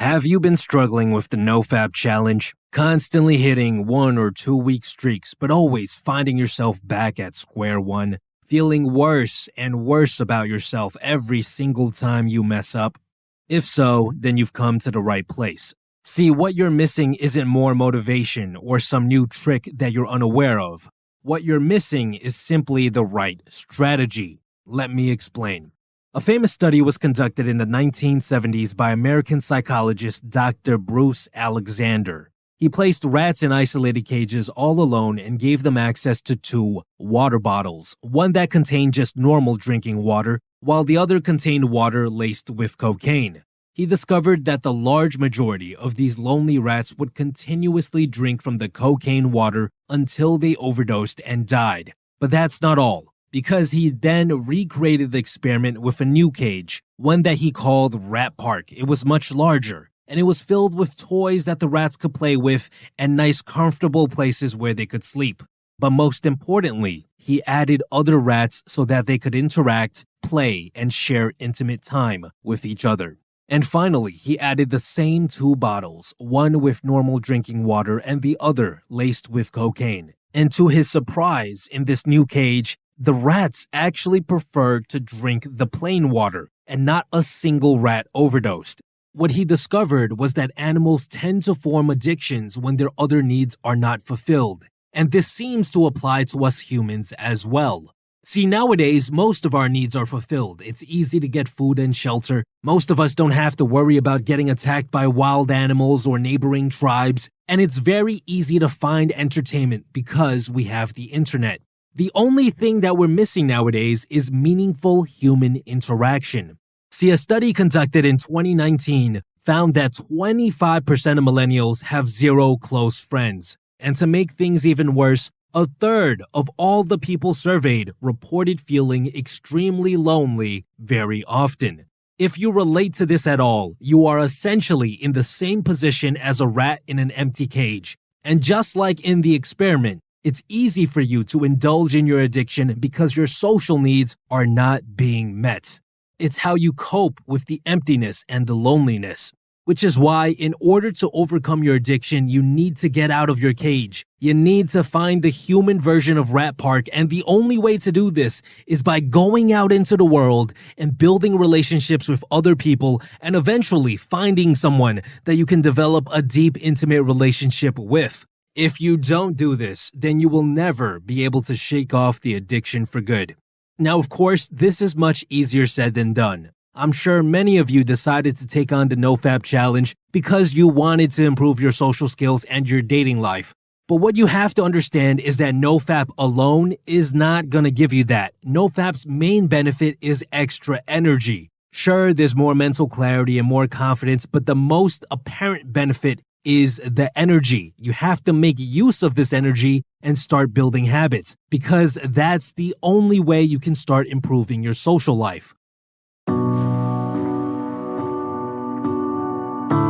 Have you been struggling with the NoFap challenge? Constantly hitting 1 or 2 week streaks, but always finding yourself back at square one, feeling worse and worse about yourself every single time you mess up? If so, then you've come to the right place. See, what you're missing isn't more motivation or some new trick that you're unaware of. What you're missing is simply the right strategy. Let me explain. A famous study was conducted in the 1970s by American psychologist Dr. Bruce Alexander. He placed rats in isolated cages all alone and gave them access to 2 water bottles, one that contained just normal drinking water, while the other contained water laced with cocaine. He discovered that the large majority of these lonely rats would continuously drink from the cocaine water until they overdosed and died. But that's not all, because he then recreated the experiment with a new cage, one that he called Rat Park. It was much larger, and it was filled with toys that the rats could play with and nice comfortable places where they could sleep. But most importantly, he added other rats so that they could interact, play, and share intimate time with each other. And finally, he added the same 2 bottles, one with normal drinking water and the other laced with cocaine. And to his surprise, in this new cage, the rats actually preferred to drink the plain water, and not a single rat overdosed. What he discovered was that animals tend to form addictions when their other needs are not fulfilled, and this seems to apply to us humans as well. See, nowadays, most of our needs are fulfilled. It's easy to get food and shelter. Most of us don't have to worry about getting attacked by wild animals or neighboring tribes, and it's very easy to find entertainment because we have the internet. The only thing that we're missing nowadays is meaningful human interaction. See, a study conducted in 2019 found that 25% of millennials have 0 close friends. And to make things even worse, a third of all the people surveyed reported feeling extremely lonely very often. If you relate to this at all, you are essentially in the same position as a rat in an empty cage. And just like in the experiment, it's easy for you to indulge in your addiction because your social needs are not being met. It's how you cope with the emptiness and the loneliness. Which is why, in order to overcome your addiction, you need to get out of your cage. You need to find the human version of Rat Park, and the only way to do this is by going out into the world and building relationships with other people, and eventually finding someone that you can develop a deep, intimate relationship with. If you don't do this, then you will never be able to shake off the addiction for good. Now, of course, this is much easier said than done. I'm sure many of you decided to take on the NoFap challenge because you wanted to improve your social skills and your dating life. But what you have to understand is that NoFap alone is not going to give you that. NoFap's main benefit is extra energy. Sure, there's more mental clarity and more confidence, but the most apparent benefit is the energy. You have to make use of this energy and start building habits, because that's the only way you can start improving your social life.